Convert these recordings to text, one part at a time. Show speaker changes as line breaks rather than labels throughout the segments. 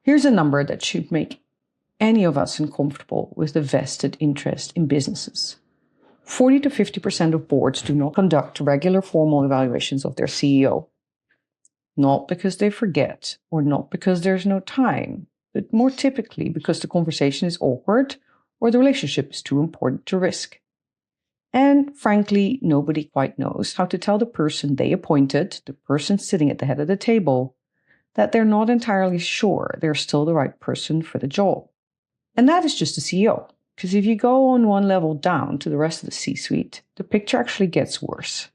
Here's a number that should make any of us uncomfortable with the vested interest in businesses. 40 to 50% of boards do not conduct regular formal evaluations of their CEO. Not because they forget or not because there's no time, but more typically because the conversation is awkward or the relationship is too important to risk. And frankly, nobody quite knows how to tell the person they appointed, the person sitting at the head of the table, that they're not entirely sure they're still the right person for the job. And that is just the CEO. Because if you go on one level down to the rest of the C-suite, the picture actually gets worse.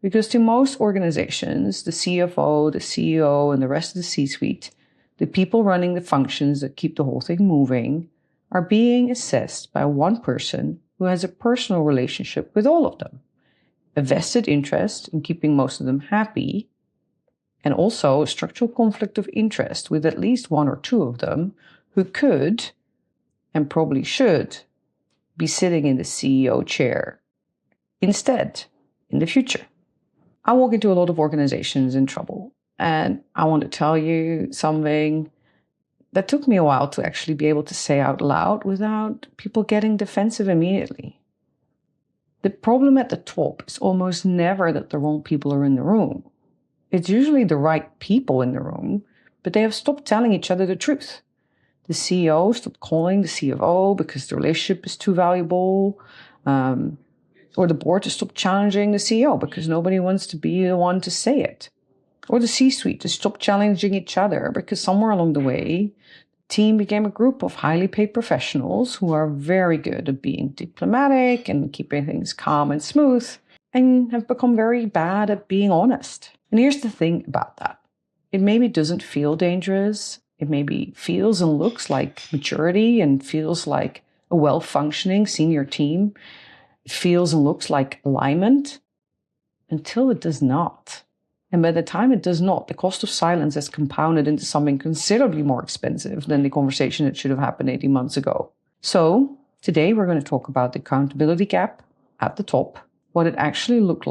Because to most organizations, the CFO, the CEO, and the rest of the C-suite, the people running the functions that keep the whole thing moving, are being assessed by one person who has a personal relationship with all of them, a vested interest in keeping most of them happy, and also a structural conflict of interest with at least one or two of them who could, and probably should, be sitting in the CEO chair instead in the future. I walk into a lot of organizations in trouble, and I want to tell you something that took me a while to actually be able to say out loud without people getting defensive immediately. The problem at the top is almost never that the wrong people are in the room. It's usually the right people in the room, but they have stopped telling each other the truth. The CEO stopped calling the CFO because the relationship is too valuable, or the board to stop challenging the CEO because nobody wants to be the one to say it. Or the C-suite to stop challenging each other because somewhere along the way, the team became a group of highly paid professionals who are very good at being diplomatic and keeping things calm and smooth, and have become very bad at being honest. And here's the thing about that. It maybe doesn't feel dangerous. It maybe feels and looks like maturity and feels like a well-functioning senior team. It feels and looks like alignment until it does not. And by the time it does not, the cost of silence has compounded into something considerably more expensive than the conversation that should have happened 18 months ago. So today we're going to talk about the accountability gap at the top, what it actually looks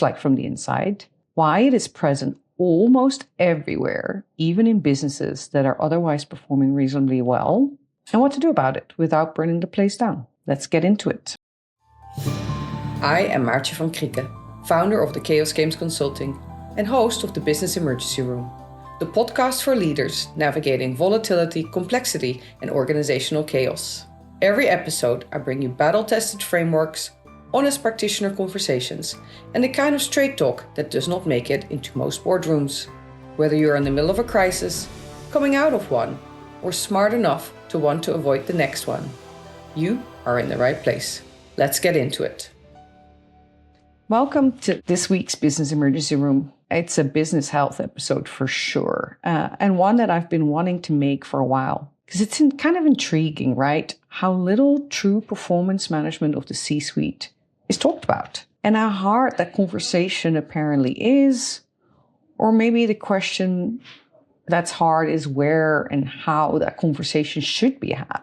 like from the inside, why it is present almost everywhere, even in businesses that are otherwise performing reasonably well, and what to do about it without burning the place down. Let's get into it. I am Maartje van Krieken, founder of the Chaos Games Consulting and host of the Business Emergency Room, the podcast for leaders navigating volatility, complexity, and organizational chaos. Every episode, I bring you battle-tested frameworks, honest practitioner conversations, and the kind of straight talk that does not make it into most boardrooms. Whether you're in the middle of a crisis, coming out of one, or smart enough to want to avoid the next one, you are in the right place. Let's get into it. Welcome to this week's Business Emergency Room. It's a business health episode for sure, and one that I've been wanting to make for a while. Because it's kind of intriguing, right? How little true performance management of the C-suite is talked about. And how hard that conversation apparently is. Or maybe the question that's hard is where and how that conversation should be had.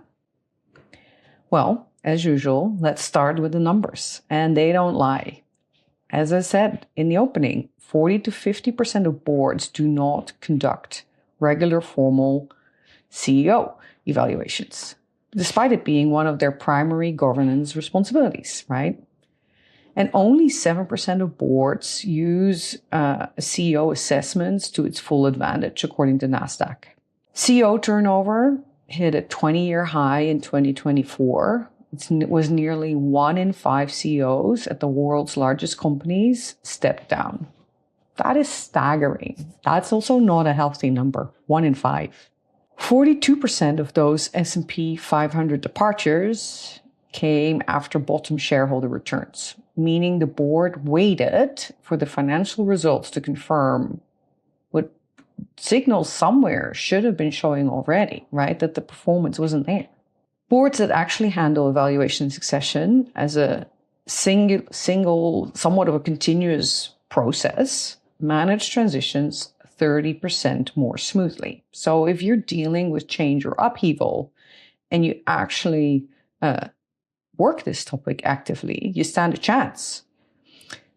Well, as usual, let's start with the numbers. And they don't lie. As I said in the opening, 40 to 50% of boards do not conduct regular formal CEO evaluations, despite it being one of their primary governance responsibilities, right? And only 7% of boards use CEO assessments to its full advantage, according to NASDAQ. CEO turnover hit a 20-year high in 2024. It was nearly 1 in 5 CEOs at the world's largest companies stepped down. That is staggering. That's also not a healthy number, 1 in 5. 42% of those S&P 500 departures came after bottom shareholder returns, meaning the board waited for the financial results to confirm what signals somewhere should have been showing already, right? That the performance wasn't there. Boards that actually handle evaluation succession as a single, somewhat of a continuous process, manage transitions 30% more smoothly. So if you're dealing with change or upheaval and you actually work this topic actively, you stand a chance.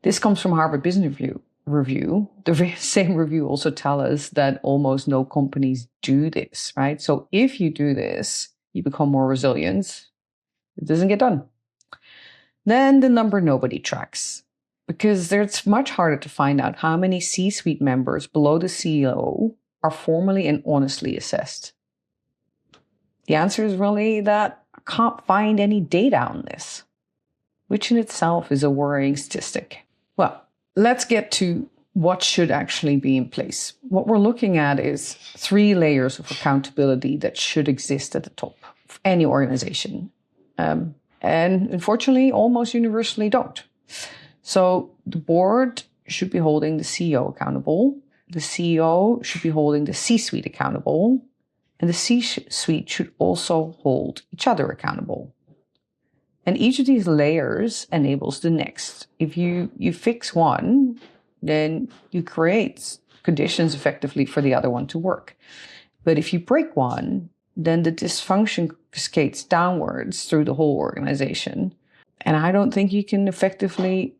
This comes from Harvard Business Review. review. The same review also tell us that almost no companies do this, right? So if you do this, you become more resilient. It doesn't get done. Then the number nobody tracks, because it's much harder to find out how many C-suite members below the CEO are formally and honestly assessed. The answer is really that I can't find any data on this, which in itself is a worrying statistic. Well, let's get to what should actually be in place. What we're looking at is 3 layers of accountability that should exist at the top of any organization. And unfortunately, almost universally don't. So the board should be holding the CEO accountable. The CEO should be holding the C-suite accountable. And the C-suite should also hold each other accountable. And each of these layers enables the next. If you fix one, then you create conditions effectively for the other one to work. But if you break one, then the dysfunction cascades downwards through the whole organization. And I don't think you can effectively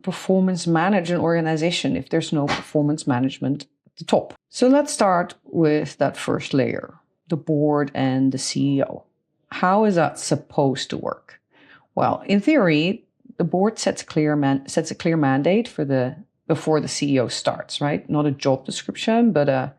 performance manage an organization if there's no performance management at the top. So let's start with that first layer, the board and the CEO. How is that supposed to work? Well, in theory, the board sets a clear mandate before the CEO starts, right? Not a job description, but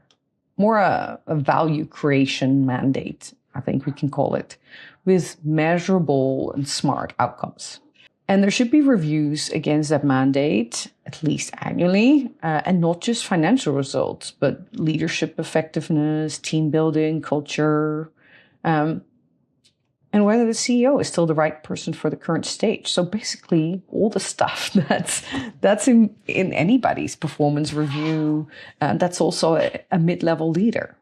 more a value creation mandate, I think we can call it, with measurable and smart outcomes. And there should be reviews against that mandate, at least annually, and not just financial results, but leadership effectiveness, team building, culture, and whether the CEO is still the right person for the current stage. So basically, all the stuff that's in anybody's performance review, that's also a mid-level leader.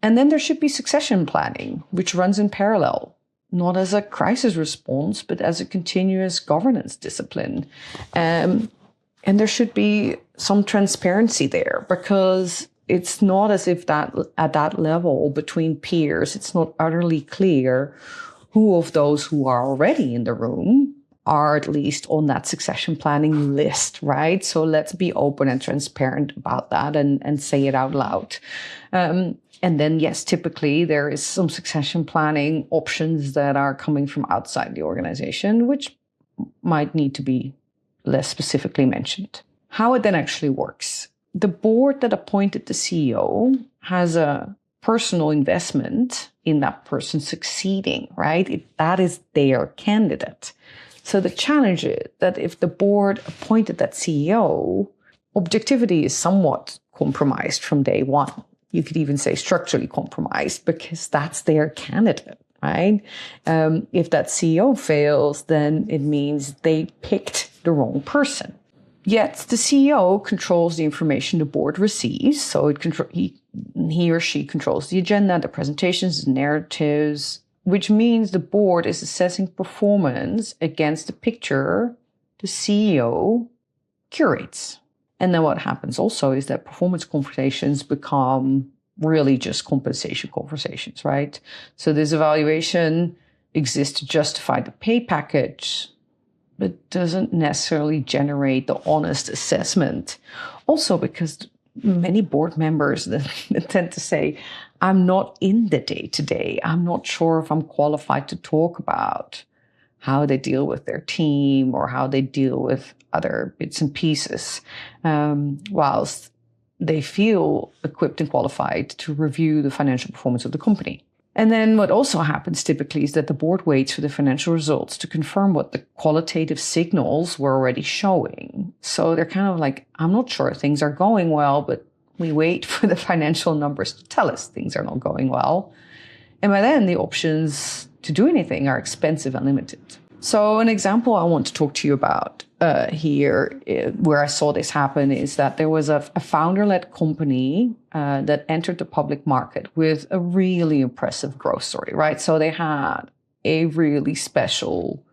And then there should be succession planning, which runs in parallel, not as a crisis response, but as a continuous governance discipline. And there should be some transparency there, because it's not as if that at that level between peers, it's not utterly clear who of those who are already in the room are at least on that succession planning list, right? So let's be open and transparent about that and say it out loud. And then, yes, typically there is some succession planning options that are coming from outside the organization, which might need to be less specifically mentioned. How it then actually works. The board that appointed the CEO has a personal investment in that person succeeding, right? That is their candidate. So the challenge is that if the board appointed that CEO, objectivity is somewhat compromised from day one. You could even say structurally compromised, because that's their candidate, right? If that CEO fails, then it means they picked the wrong person. Yet the CEO controls the information the board receives. So he or she controls the agenda, the presentations, the narratives, which means the board is assessing performance against the picture the CEO curates. And then what happens also is that performance conversations become really just compensation conversations, right? So this evaluation exists to justify the pay package, but doesn't necessarily generate the honest assessment. Also because many board members tend to say, I'm not in the day-to-day. I'm not sure if I'm qualified to talk about how they deal with their team or how they deal with other bits and pieces, whilst they feel equipped and qualified to review the financial performance of the company. And then what also happens typically is that the board waits for the financial results to confirm what the qualitative signals were already showing. So they're kind of like, I'm not sure things are going well, but we wait for the financial numbers to tell us things are not going well. And by then, the options to do anything are expensive and limited. So an example I want to talk to you about here, where I saw this happen, is that there was a founder-led company that entered the public market with a really impressive growth story, right? So they had a really special,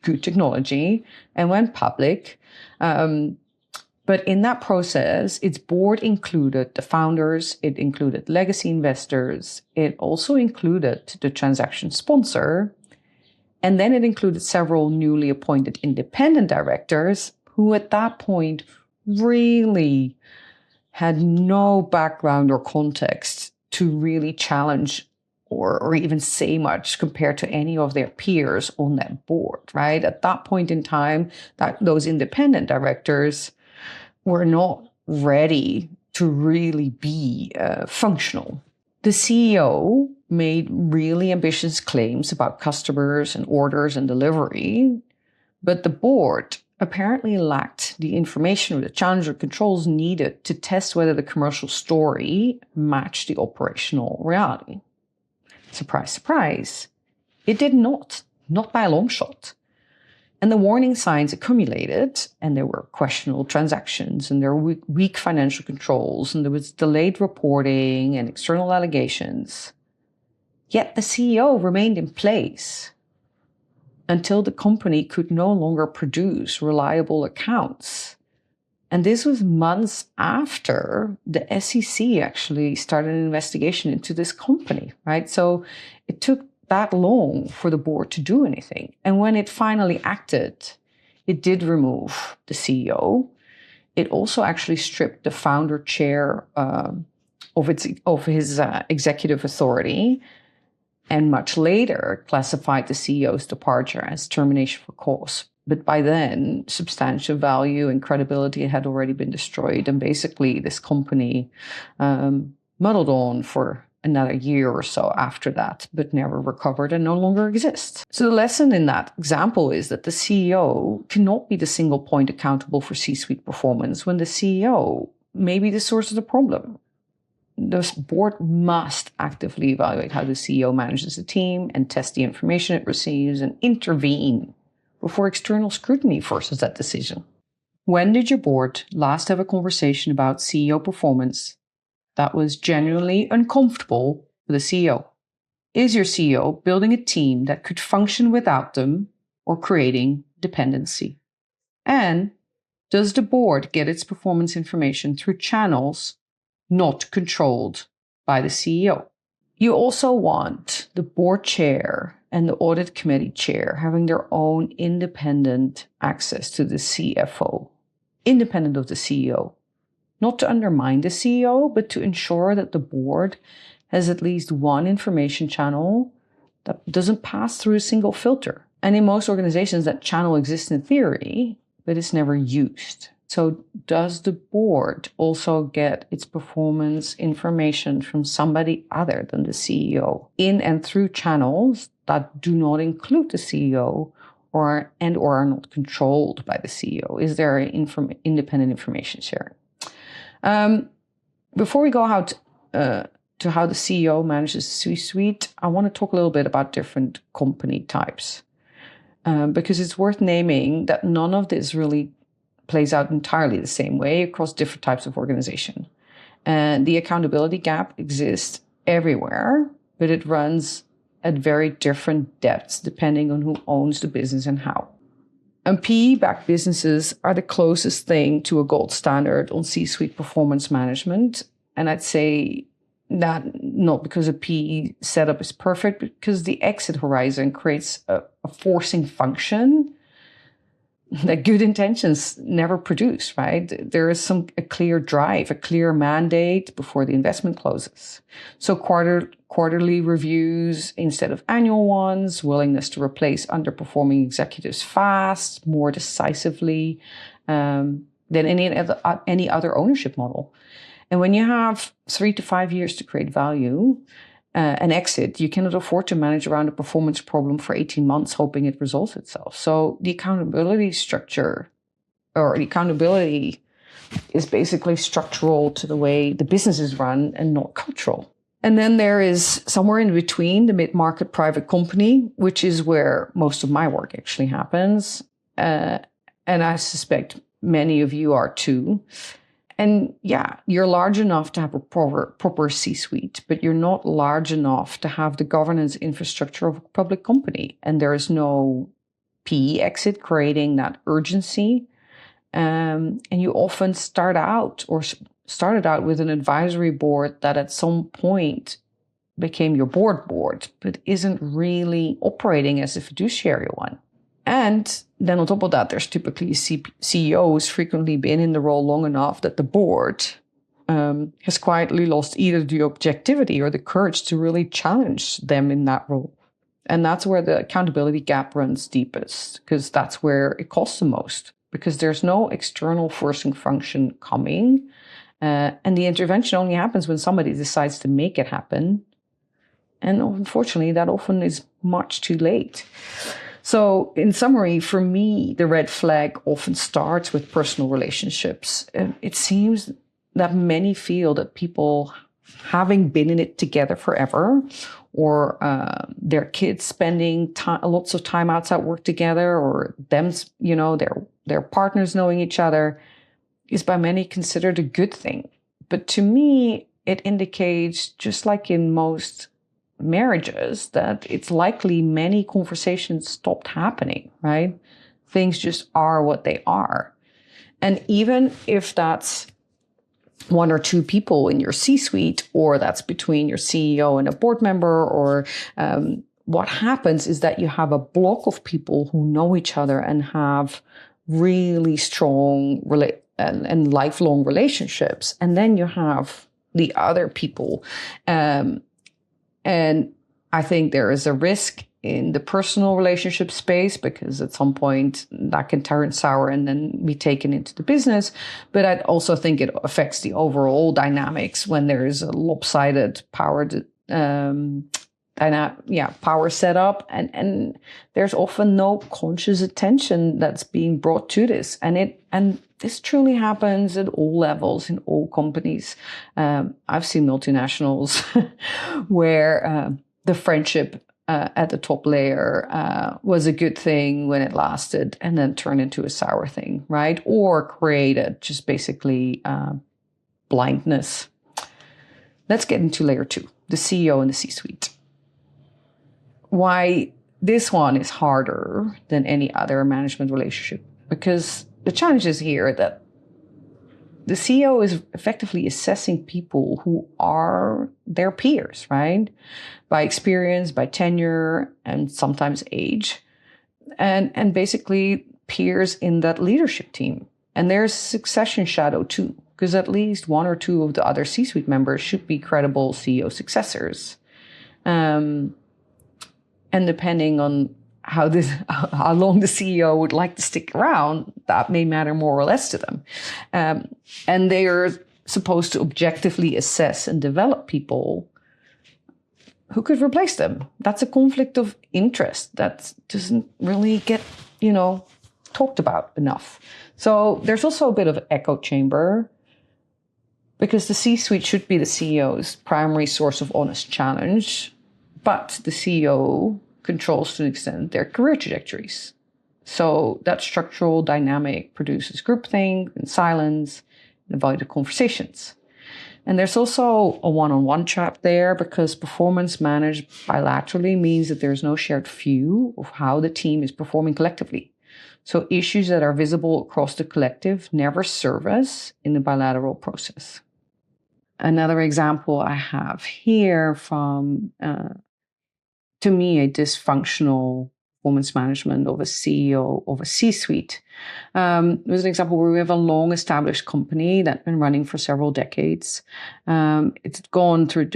good technology and went public. But in that process, its board included the founders, it included legacy investors, it also included the transaction sponsor, and then it included several newly appointed independent directors who at that point really had no background or context to really challenge or even say much compared to any of their peers on that board, right? At that point in time, those independent directors were not ready to really be functional. The CEO made really ambitious claims about customers and orders and delivery, but the board apparently lacked the information or the challenge or controls needed to test whether the commercial story matched the operational reality. Surprise, surprise. It did not by a long shot. And the warning signs accumulated, and there were questionable transactions, and there were weak financial controls, and there was delayed reporting and external allegations. Yet the CEO remained in place until the company could no longer produce reliable accounts. And this was months after the SEC actually started an investigation into this company, right? So it took that long for the board to do anything. And when it finally acted, it did remove the CEO. It also actually stripped the founder chair of his executive authority, and much later classified the CEO's departure as termination for cause. But by then, substantial value and credibility had already been destroyed. And basically, this company muddled on for another year or so after that, but never recovered and no longer exists. So the lesson in that example is that the CEO cannot be the single point accountable for C-suite performance when the CEO may be the source of the problem. The board must actively evaluate how the CEO manages the team and test the information it receives and intervene before external scrutiny forces that decision. When did your board last have a conversation about CEO performance that was genuinely uncomfortable for the CEO? Is your CEO building a team that could function without them or creating dependency? And does the board get its performance information through channels not controlled by the CEO? You also want the board chair and the audit committee chair having their own independent access to the CFO, independent of the CEO. Not to undermine the CEO, but to ensure that the board has at least one information channel that doesn't pass through a single filter. And in most organizations, that channel exists in theory, but it's never used. So does the board also get its performance information from somebody other than the CEO in and through channels that do not include the CEO or are not controlled by the CEO? Is there an independent information sharing? Before we go out to how the CEO manages the C-suite, I want to talk a little bit about different company types, because it's worth naming that none of this really plays out entirely the same way across different types of organization. And the accountability gap exists everywhere, but it runs at very different depths depending on who owns the business and how. And PE-backed businesses are the closest thing to a gold standard on C-suite performance management. And I'd say that not because a PE setup is perfect, but because the exit horizon creates a forcing function that good intentions never produce, right? There is a clear drive, a clear mandate before the investment closes. So quarterly reviews instead of annual ones, willingness to replace underperforming executives fast, more decisively than any other ownership model. And when you have 3 to 5 years to create value, an exit, you cannot afford to manage around a performance problem for 18 months hoping it resolves itself. So the accountability structure, or the accountability, is basically structural to the way the business is run and not cultural. And then there is somewhere in between the mid-market private company, which is where most of my work actually happens. And I suspect many of you are too. And yeah, you're large enough to have a proper C-suite, but you're not large enough to have the governance infrastructure of a public company. And there is no PE exit creating that urgency. And you often started out with an advisory board that at some point became your board, but isn't really operating as a fiduciary one. And then on top of that, there's typically a CEO who's frequently been in the role long enough that the board has quietly lost either the objectivity or the courage to really challenge them in that role. And that's where the accountability gap runs deepest, because that's where it costs the most, because there's no external forcing function coming. And the intervention only happens when somebody decides to make it happen. And unfortunately, that often is much too late. So in summary, for me, the red flag often starts with personal relationships. It seems that many feel that people, having been in it together forever, or their kids spending lots of time outside work together, or them, their partners knowing each other, is by many considered a good thing. But to me, it indicates, just like in most marriages, that it's likely many conversations stopped happening, right? Things just are what they are. And even if that's one or two people in your C-suite, or that's between your CEO and a board member, or what happens is that you have a block of people who know each other and have really strong and lifelong relationships. And then you have the other people. And I think there is a risk in the personal relationship space, because at some point that can turn sour and then be taken into the business. But I also think it affects the overall dynamics when there is a lopsided power power setup, and there's often no conscious attention that's being brought to this. And this truly happens at all levels in all companies. I've seen multinationals where the friendship at the top layer was a good thing when it lasted, and then turned into a sour thing, right? Or created just basically blindness. Let's get into layer 2, the CEO and the C-suite. Why this one is harder than any other management relationship, because the challenge is here that the CEO is effectively assessing people who are their peers, right? By experience, by tenure, and sometimes age, and basically peers in that leadership team. And there's succession shadow too, because at least one or two of the other C-suite members should be credible CEO successors. And depending on how long the CEO would like to stick around, that may matter more or less to them. And they are supposed to objectively assess and develop people who could replace them. That's a conflict of interest that doesn't really get, talked about enough. So there's also a bit of echo chamber, because the C-suite should be the CEO's primary source of honest challenge, but the CEO controls to an extent their career trajectories. So that structural dynamic produces groupthink and silence and avoided conversations. And there's also a one-on-one trap there, because performance managed bilaterally means that there's no shared view of how the team is performing collectively. So issues that are visible across the collective never surface in the bilateral process. Another example I have here from to me, a dysfunctional performance management of a CEO of a C-suite. There's an example where we have a long-established company that's been running for several decades. It's gone through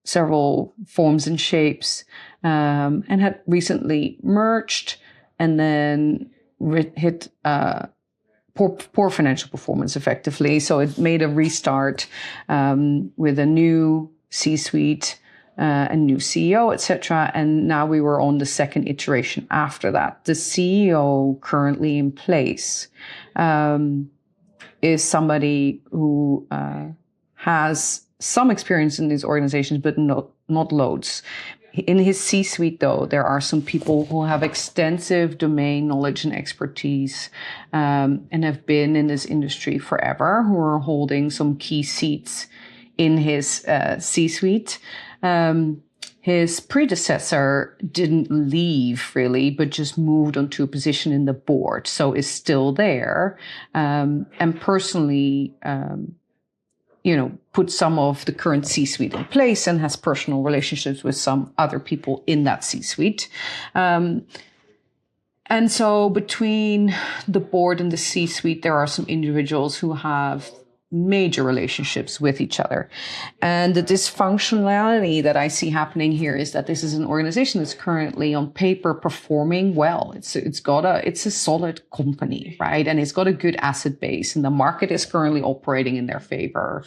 several forms and shapes, and had recently merged, and then hit poor financial performance effectively. So it made a restart with a new C-suite, a new CEO, etc. And now we were on the second iteration after that. The CEO currently in place is somebody who has some experience in these organizations, but not loads. In his C-suite, though, there are some people who have extensive domain knowledge and expertise, and have been in this industry forever, who are holding some key seats in his C-suite. His predecessor didn't leave really, but just moved onto a position in the board, so is still there, and personally, put some of the current C-suite in place, and has personal relationships with some other people in that C-suite. And so between the board and the C-suite, there are some individuals who have major relationships with each other. And the dysfunctionality that I see happening here is that this is an organization that's currently on paper performing well. It's a solid company, right? And it's got a good asset base, and the market is currently operating in their favor.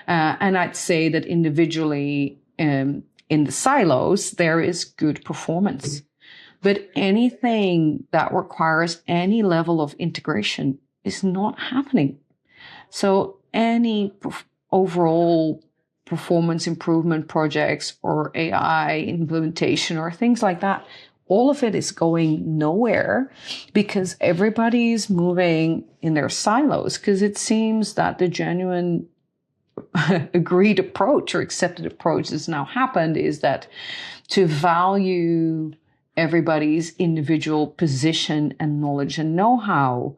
And I'd say that individually, in the silos, there is good performance. But anything that requires any level of integration is not happening. So any overall performance improvement projects or AI implementation or things like that, all of it is going nowhere because everybody's moving in their silos, because it seems that the genuine agreed approach or accepted approach that's now happened is that to value everybody's individual position and knowledge and know-how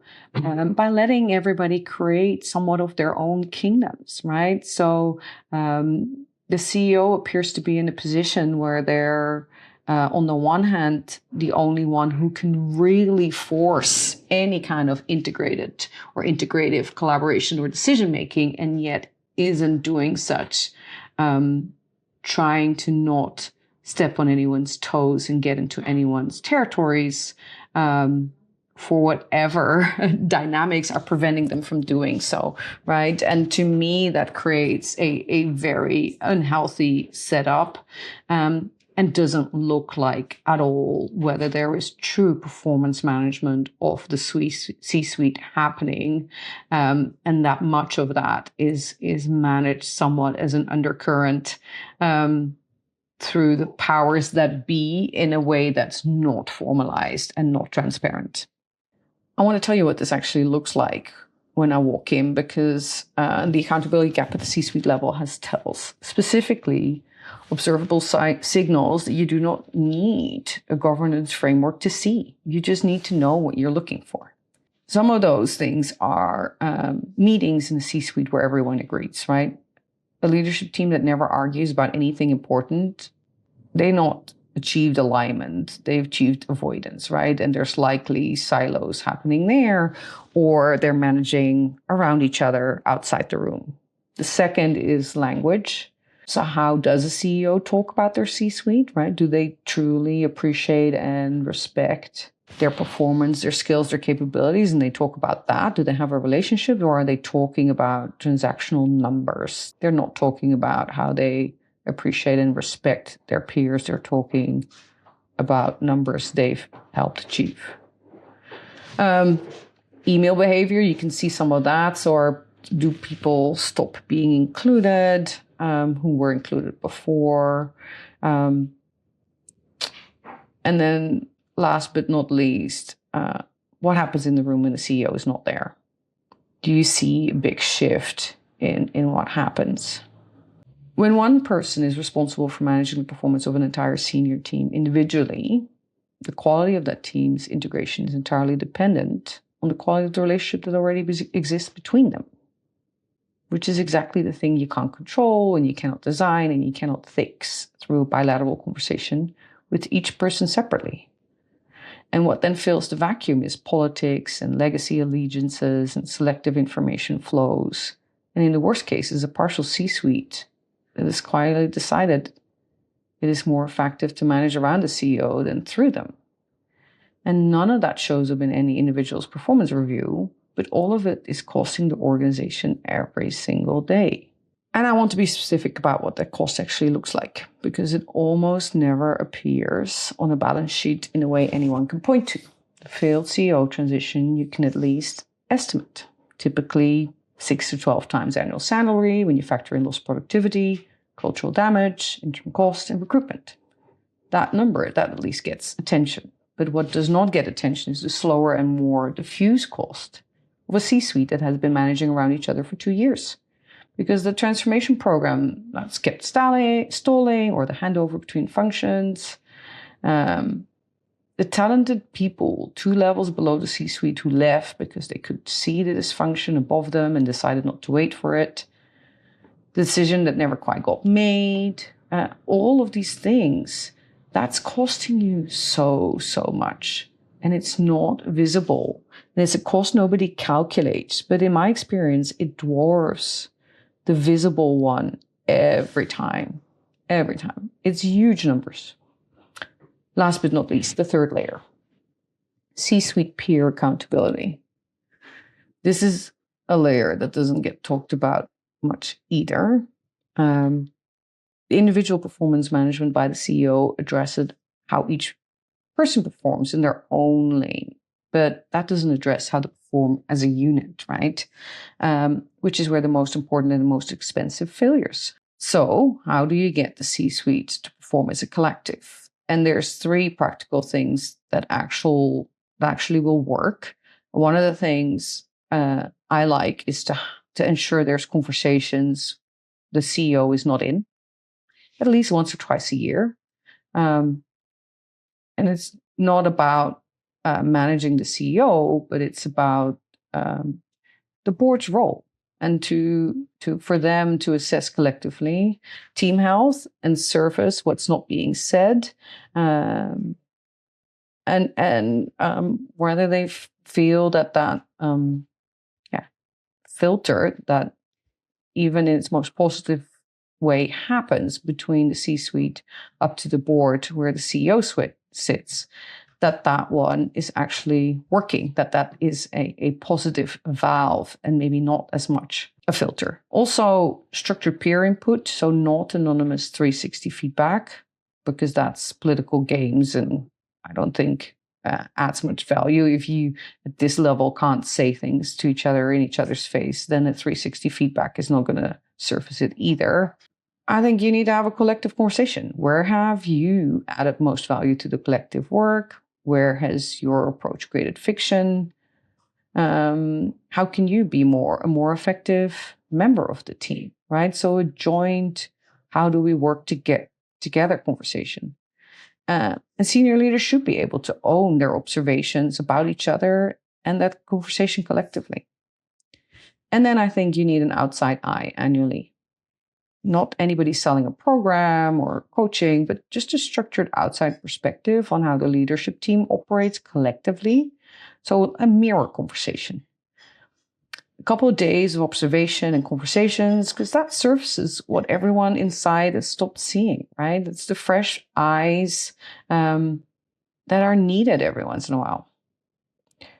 by letting everybody create somewhat of their own kingdoms, right? So the CEO appears to be in a position where they're, on the one hand, the only one who can really force any kind of integrated or integrative collaboration or decision-making, and yet isn't doing such, trying to not step on anyone's toes and get into anyone's territories for whatever dynamics are preventing them from doing so, right? And to me, that creates a very unhealthy setup and doesn't look like at all whether there is true performance management of the C-suite happening, and that much of that is managed somewhat as an undercurrent through the powers that be in a way that's not formalized and not transparent. I want to tell you what this actually looks like when I walk in, because the accountability gap at the C-suite level has tells, specifically observable signals that you do not need a governance framework to see. You just need to know what you're looking for. Some of those things are meetings in the C-suite where everyone agrees, right? A leadership team that never argues about anything important, they not achieved alignment, they've achieved avoidance, right? And there's likely silos happening there, or they're managing around each other outside the room. The second is language. So how does a CEO talk about their C-suite, right? Do they truly appreciate and respect their performance, their skills, their capabilities, and they talk about that? Do they have a relationship, or are they talking about transactional numbers? They're not talking about how they appreciate and respect their peers. They're talking about numbers they've helped achieve. Email behavior, you can see some of that. So do people stop being included, who were included before? And then last but not least, what happens in the room when the CEO is not there? Do you see a big shift in what happens? When one person is responsible for managing the performance of an entire senior team individually, the quality of that team's integration is entirely dependent on the quality of the relationship that already exists between them, which is exactly the thing you can't control and you cannot design and you cannot fix through a bilateral conversation with each person separately. And what then fills the vacuum is politics and legacy allegiances and selective information flows. And in the worst cases, a partial C-suite that is quietly decided it is more effective to manage around the CEO than through them. And none of that shows up in any individual's performance review, but all of it is costing the organization every single day. And I want to be specific about what that cost actually looks like, because it almost never appears on a balance sheet in a way anyone can point to. The failed CEO transition you can at least estimate, typically 6 to 12 times annual salary when you factor in lost productivity, cultural damage, interim cost, and recruitment. That number, that at least gets attention. But what does not get attention is the slower and more diffuse cost of a C-suite that has been managing around each other for 2 years. Because the transformation program that's kept stalling, or the handover between functions, the talented people 2 levels below the C-suite who left because they could see the dysfunction above them and decided not to wait for it, the decision that never quite got made, all of these things, that's costing you so much. and it's not visible. And it's a cost nobody calculates, but in my experience, it dwarfs the visible one every time. Every time. It's huge numbers. Last but not least, the third layer. C-suite peer accountability. This is a layer that doesn't get talked about much either. The individual performance management by the CEO addresses how each person performs in their own lane, but that doesn't address how to perform as a unit, right? Which is where the most important and the most expensive failures. So how do you get the C-suite to perform as a collective? And there's 3 practical things that actually will work. One of the things I like is to ensure there's conversations the CEO is not in, at least once or twice a year. And it's not about managing the CEO, but it's about the board's role and for them to assess collectively team health and surface what's not being said, and whether they feel that filter that even in its most positive way happens between the C-suite up to the board where the CEO sits, that one is actually working, that is a positive valve and maybe not as much a filter. Also, structured peer input, so not anonymous 360 feedback, because that's political games and I don't think adds much value. If you at this level can't say things to each other in each other's face, then a 360 feedback is not going to surface it either. I think you need to have a collective conversation. Where have you added most value to the collective work? Where has your approach created fiction? How can you be a more effective member of the team, right? So a joint, how do we work to get together conversation. And senior leaders should be able to own their observations about each other and that conversation collectively. And then I think you need an outside eye annually. Not anybody selling a program or coaching, but just a structured outside perspective on how the leadership team operates collectively. So a mirror conversation. A couple of days of observation and conversations, because that surfaces what everyone inside has stopped seeing, right? It's the fresh eyes that are needed every once in a while.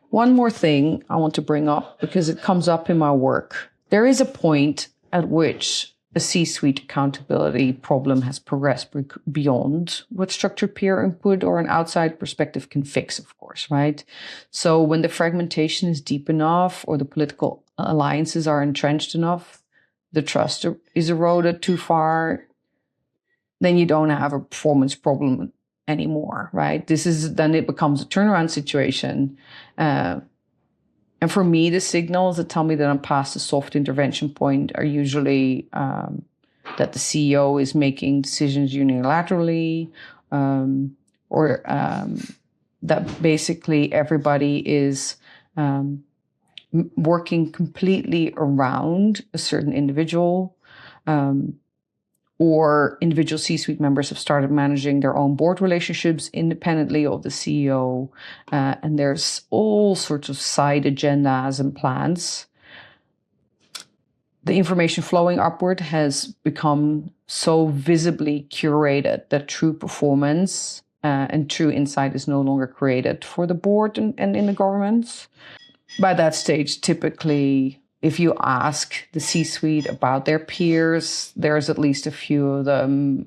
One more thing I want to bring up, because it comes up in my work. There is a point at which a C-suite accountability problem has progressed beyond what structured peer input or an outside perspective can fix, of course, right? So when the fragmentation is deep enough or the political alliances are entrenched enough, the trust is eroded too far, then you don't have a performance problem anymore, right? Then it becomes a turnaround situation. And for me, the signals that tell me that I'm past the soft intervention point are usually that the CEO is making decisions unilaterally, or that basically everybody is working completely around a certain individual, or individual C-suite members have started managing their own board relationships independently of the CEO. And there's all sorts of side agendas and plans. The information flowing upward has become so visibly curated that true performance and true insight is no longer created for the board and in the governments. By that stage, typically, if you ask the C-suite about their peers, there's at least a few of them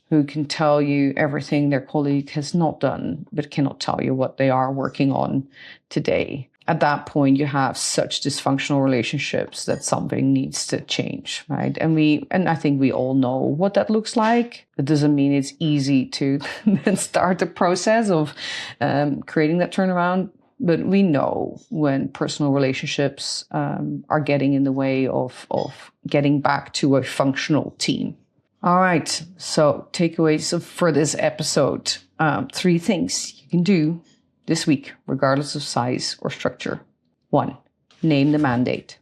who can tell you everything their colleague has not done, but cannot tell you what they are working on today. At that point, you have such dysfunctional relationships that something needs to change, right? And I think we all know what that looks like. It doesn't mean it's easy to then start the process of creating that turnaround. But we know when personal relationships are getting in the way of getting back to a functional team. All right, so takeaways for this episode. 3 things you can do this week, regardless of size or structure. 1, name the mandate.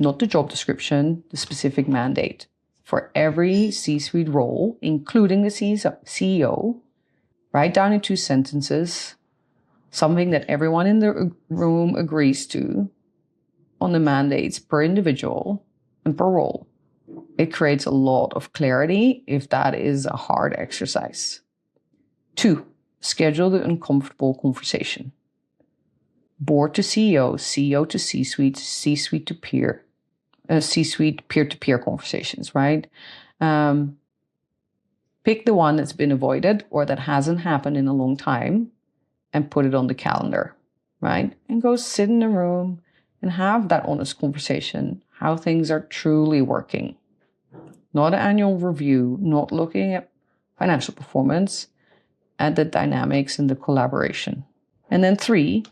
Not the job description, the specific mandate. For every C-suite role, including the CEO, write down in 2 sentences something that everyone in the room agrees to on the mandates per individual and per role. It creates a lot of clarity if that is a hard exercise. 2, schedule the uncomfortable conversation. Board to CEO, CEO to C-suite, C-suite to peer, C-suite peer-to-peer conversations, right? Pick the one that's been avoided or that hasn't happened in a long time and put it on the calendar, right? And go sit in a room and have that honest conversation, how things are truly working. Not an annual review, not looking at financial performance, at the dynamics and the collaboration. And then 3,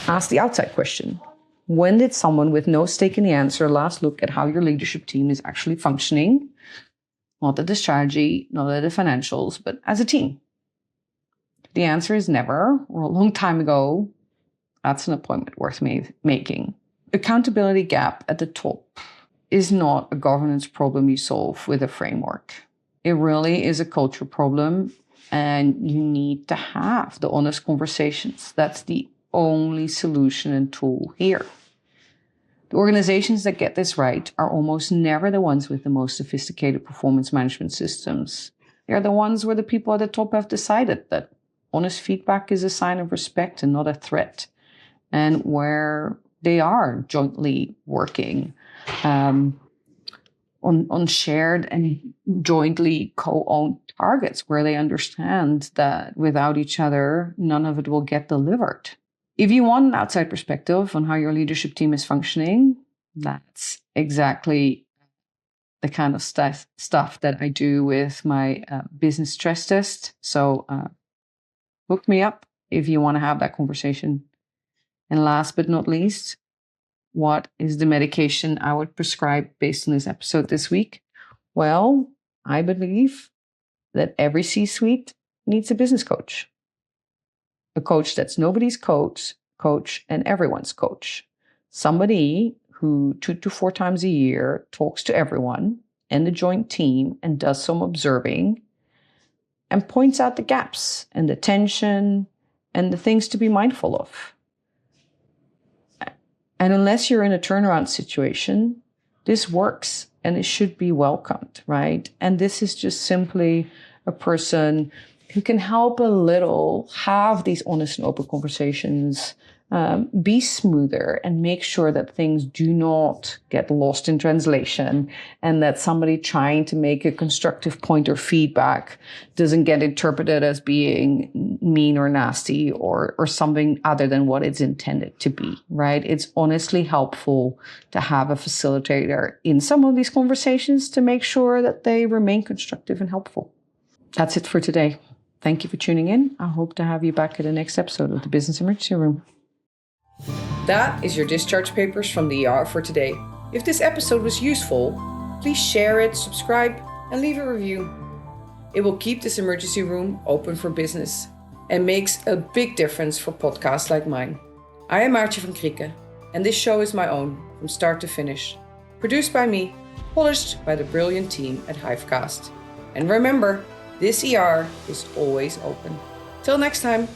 ask the outside question. When did someone with no stake in the answer last look at how your leadership team is actually functioning? Not at the strategy, not at the financials, but as a team. If the answer is never, or a long time ago, that's an appointment worth making. Accountability gap at the top is not a governance problem you solve with a framework. It really is a culture problem, and you need to have the honest conversations. That's the only solution and tool here. The organizations that get this right are almost never the ones with the most sophisticated performance management systems. They're the ones where the people at the top have decided that honest feedback is a sign of respect and not a threat, and where they are jointly working on shared and jointly co-owned targets, where they understand that without each other, none of it will get delivered. If you want an outside perspective on how your leadership team is functioning, that's exactly the kind of stuff that I do with my business stress test. So hook me up if you want to have that conversation. And last but not least, what is the medication I would prescribe based on this episode this week? Well, I believe that every C-suite needs a business coach. A coach that's nobody's coach and everyone's coach. Somebody who 2 to 4 times a year talks to everyone and the joint team and does some observing and points out the gaps and the tension and the things to be mindful of. And unless you're in a turnaround situation, this works and it should be welcomed, right? And this is just simply a person who can help a little have these honest and open conversations, be smoother and make sure that things do not get lost in translation, and that somebody trying to make a constructive point or feedback doesn't get interpreted as being mean or nasty or something other than what it's intended to be, right? It's honestly helpful to have a facilitator in some of these conversations to make sure that they remain constructive and helpful. That's it for today. Thank you for tuning in. I hope to have you back at the next episode of the Business Emergency Room. That is your discharge papers from the ER for today. If this episode was useful, please share it, subscribe, and leave a review. It will keep this emergency room open for business and makes a big difference for podcasts like mine. I am Maartje van Krieken, and this show is my own from start to finish. Produced by me, polished by the brilliant team at Hivecast. And remember, this ER is always open. Till next time.